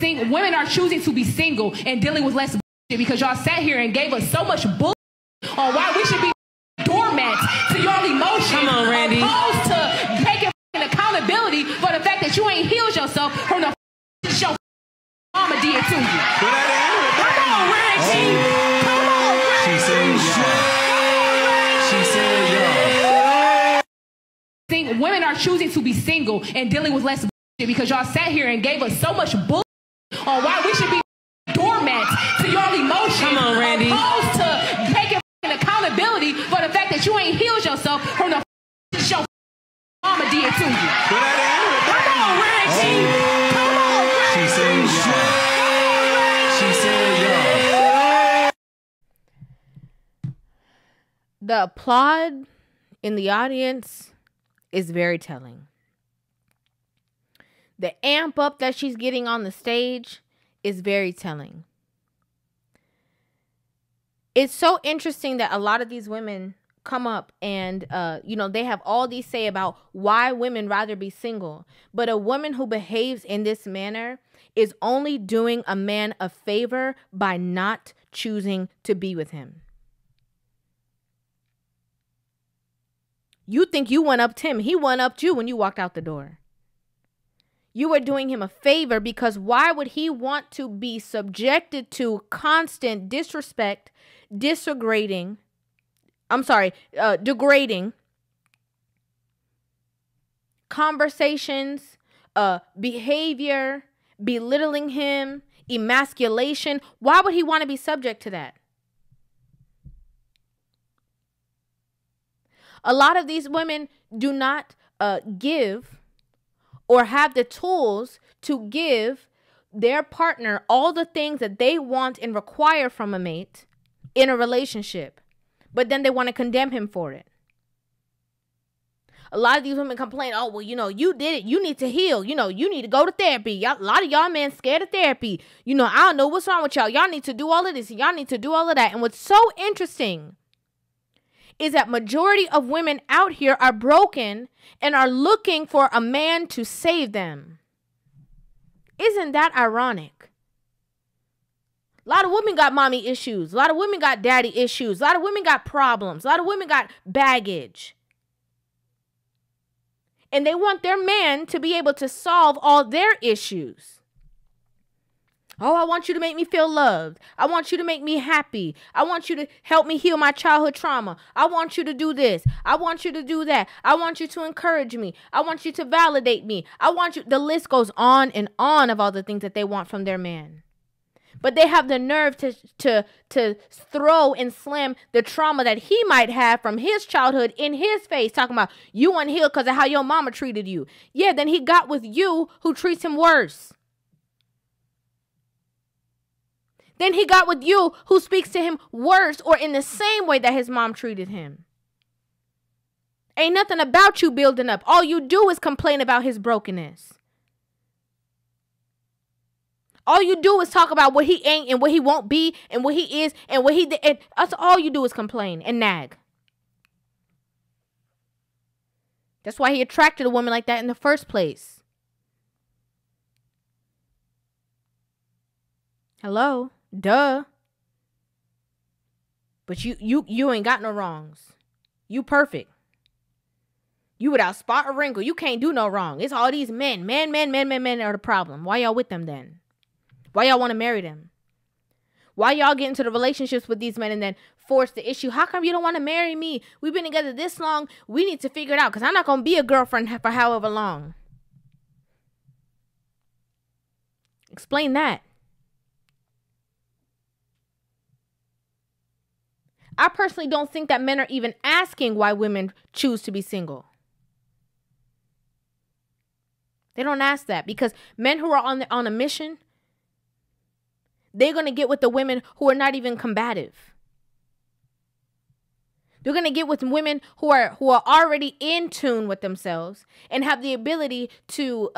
Women are choosing to be single and dealing with less bullshit because y'all sat here and gave us so much bullshit on why we should be doormats to your emotions. Come on, Randy. Opposed to taking accountability for the fact that you ain't healed yourself from the shit your mama did to you. Come on, Reggie. Come on, Reggie. She said, y'all. Women are choosing to be single and dealing with less bullshit because y'all sat here and gave us so much bullshit on why we should be doormats to your emotions. Come on, Randy. Opposed to taking accountability for the fact that you ain't healed yourself from the shit your mama did to you. Come on, Reggie. Come on, Reggie. She said, y'all. The applaud in the audience is very telling. The amp up that she's getting on the stage is very telling. It's so interesting that a lot of these women come up and, they have all these say about why women rather be single. But a woman who behaves in this manner is only doing a man a favor by not choosing to be with him. You think you one-upped him. He one-upped you when you walked out the door. You were doing him a favor because why would he want to be subjected to constant disrespect, degrading conversations, behavior, belittling him, emasculation? Why would he want to be subject to that? A lot of these women do not give or have the tools to give their partner all the things that they want and require from a mate in a relationship. But then they want to condemn him for it. A lot of these women complain, oh, well, you did it. You need to heal. You need to go to therapy. A lot of y'all men scared of therapy. I don't know what's wrong with y'all. Y'all need to do all of this. Y'all need to do all of that. And what's so interesting is that majority of women out here are broken and are looking for a man to save them. Isn't that ironic? A lot of women got mommy issues. A lot of women got daddy issues. A lot of women got problems. A lot of women got baggage. And they want their man to be able to solve all their issues. Oh, I want you to make me feel loved. I want you to make me happy. I want you to help me heal my childhood trauma. I want you to do this. I want you to do that. I want you to encourage me. I want you to validate me. The list goes on and on of all the things that they want from their man. But they have the nerve to throw and slam the trauma that he might have from his childhood in his face, talking about you unhealed because of how your mama treated you. Yeah, then he got with you who treats him worse. Then he got with you who speaks to him worse or in the same way that his mom treated him. Ain't nothing about you building up. All you do is complain about his brokenness. All you do is talk about what he ain't and what he won't be and what he is and what he did. And that's all you do is complain and nag. That's why he attracted a woman like that in the first place. Hello? Duh. But you ain't got no wrongs. You perfect. You without spot or wrinkle. You can't do no wrong. It's all these men. Men are the problem. Why y'all with them then? Why y'all want to marry them? Why y'all get into the relationships with these men and then force the issue? How come you don't want to marry me? We've been together this long. We need to figure it out because I'm not going to be a girlfriend for however long. Explain that. I personally don't think that men are even asking why women choose to be single. They don't ask that because men who are on a mission, they're going to get with the women who are not even combative. They're going to get with women who are already in tune with themselves and have the ability to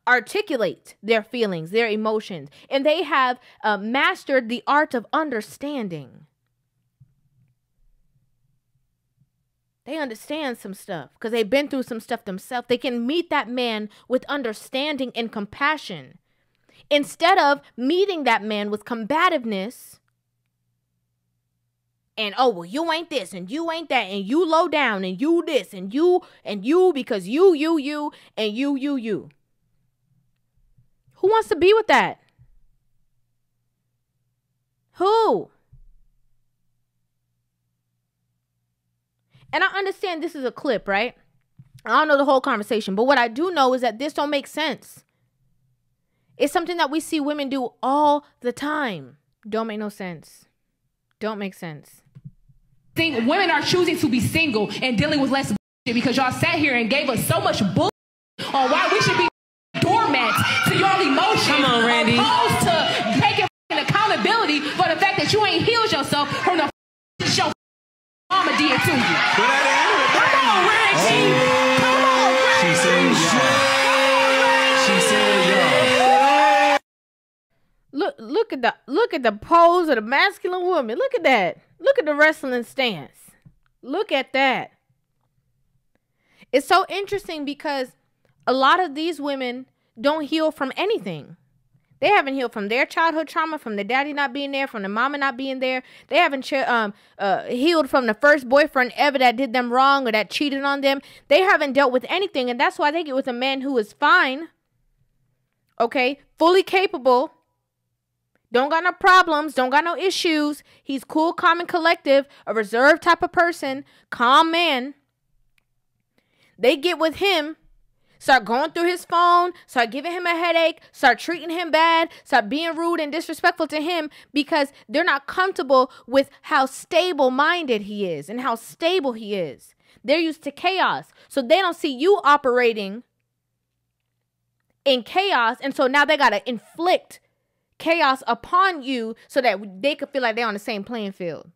articulate their feelings, their emotions. And they have mastered the art of understanding. They understand some stuff because they've been through some stuff themselves. They can meet that man with understanding and compassion. instead of meeting that man with combativeness and, oh, well, you ain't this and you ain't that and you low down and you this and you because you and you. Who wants to be with that? Who? And I understand this is a clip, right? I don't know the whole conversation, but what I do know is that this don't make sense. It's something that we see women do all the time. Don't make no sense. Don't make sense. Women are choosing to be single and dealing with less bullshit because y'all sat here and gave us so much bullshit on why we should be doormats to your emotions. Come on, Randy. Opposed to taking accountability for the fact that you ain't healed yourself from the shit your mama did to you. Come on, Reggie. Come on, Reggie. She said, y'all. She said, y'all. Look at the pose of the masculine woman. Look at that. Look at the wrestling stance. Look at that. It's so interesting because a lot of these women don't heal from anything. They haven't healed from their childhood trauma, from their daddy not being there, from the mama not being there. They haven't healed from the first boyfriend ever that did them wrong or that cheated on them. They haven't dealt with anything, and that's why they get with a man who is fine, okay, fully capable, don't got no problems, don't got no issues. He's cool, calm, and collective, a reserved type of person, calm man. They get with him, start going through his phone, start giving him a headache, start treating him bad, start being rude and disrespectful to him because they're not comfortable with how stable-minded he is and how stable he is. They're used to chaos, so they don't see you operating in chaos, and so now they got to inflict chaos upon you so that they could feel like they're on the same playing field.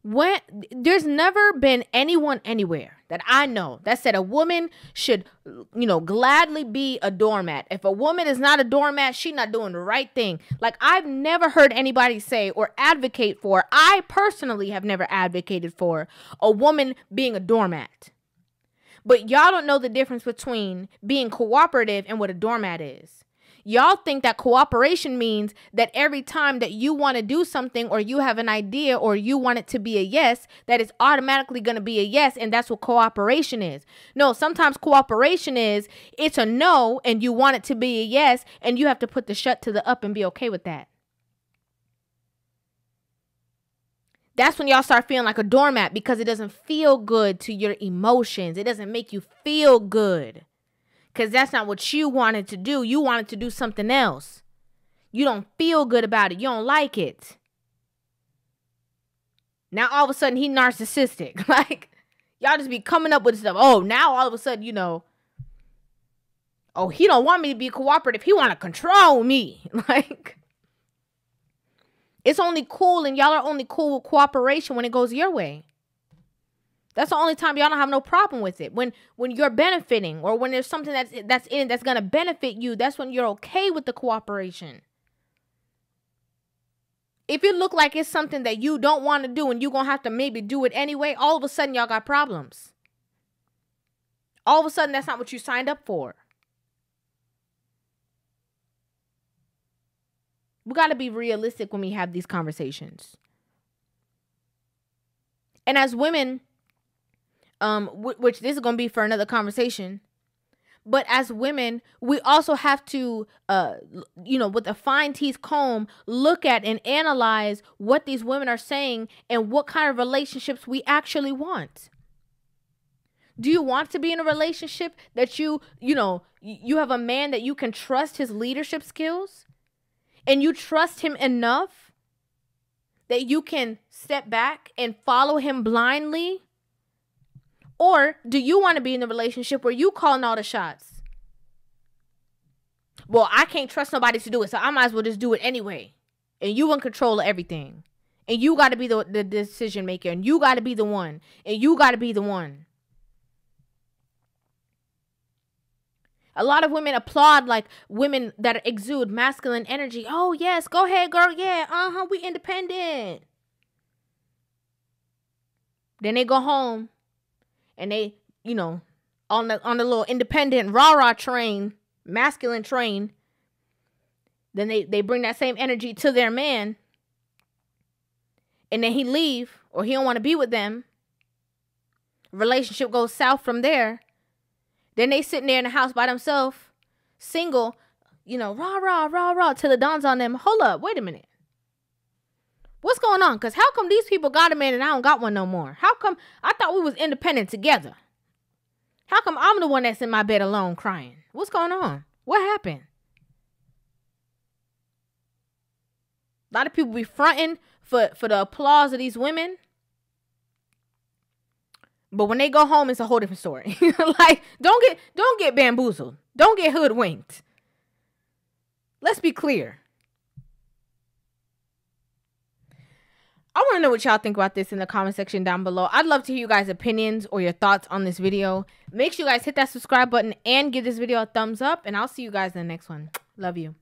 When there's never been anyone anywhere that I know that said a woman should, gladly be a doormat. If a woman is not a doormat, she's not doing the right thing. Like, I've never heard anybody say or advocate for, I personally have never advocated for a woman being a doormat. But y'all don't know the difference between being cooperative and what a doormat is. Y'all think that cooperation means that every time that you want to do something or you have an idea or you want it to be a yes, that it's automatically going to be a yes, and that's what cooperation is. No, sometimes cooperation is it's a no and you want it to be a yes, and you have to put the shut to the up and be okay with that. That's when y'all start feeling like a doormat because it doesn't feel good to your emotions. It doesn't make you feel good. Because that's not what you wanted to do. You wanted to do something else. You don't feel good about it. You don't like it. Now, all of a sudden, he narcissistic. Like, y'all just be coming up with stuff. Oh, now all of a sudden, oh, he don't want me to be cooperative. He want to control me. Like, it's only cool, and y'all are only cool with cooperation when it goes your way. That's the only time y'all don't have no problem with it. When you're benefiting or when there's something that's in it that's going to benefit you, that's when you're okay with the cooperation. If it look like it's something that you don't want to do and you're going to have to maybe do it anyway, all of a sudden y'all got problems. All of a sudden that's not what you signed up for. We got to be realistic when we have these conversations. And as women, which this is going to be for another conversation, but as women, we also have to, with a fine-tooth comb, look at and analyze what these women are saying and what kind of relationships we actually want. Do you want to be in a relationship that you have a man that you can trust his leadership skills and you trust him enough that you can step back and follow him blindly? Or do you want to be in a relationship where you calling all the shots? Well, I can't trust nobody to do it, so I might as well just do it anyway. And you in control of everything. And you got to be the decision maker. And you got to be the one. And you got to be the one. A lot of women applaud like women that exude masculine energy. Oh, yes, go ahead, girl. Yeah, we independent. Then they go home. And they, on the little independent rah-rah train, masculine train, then they bring that same energy to their man, and then he leave, or he don't want to be with them. Relationship goes south from there. Then they sitting there in the house by themselves, single, you know, rah, rah, rah, rah, till it dawns on them. Hold up, wait a minute. What's going on? Because how come these people got a man and I don't got one no more? How come I thought we was independent together? How come I'm the one that's in my bed alone crying? What's going on? What happened? A lot of people be fronting for the applause of these women. But when they go home, it's a whole different story. Like, don't get bamboozled. Don't get hoodwinked. Let's be clear. I want to know what y'all think about this in the comment section down below. I'd love to hear you guys' opinions or your thoughts on this video. Make sure you guys hit that subscribe button and give this video a thumbs up. And I'll see you guys in the next one. Love you.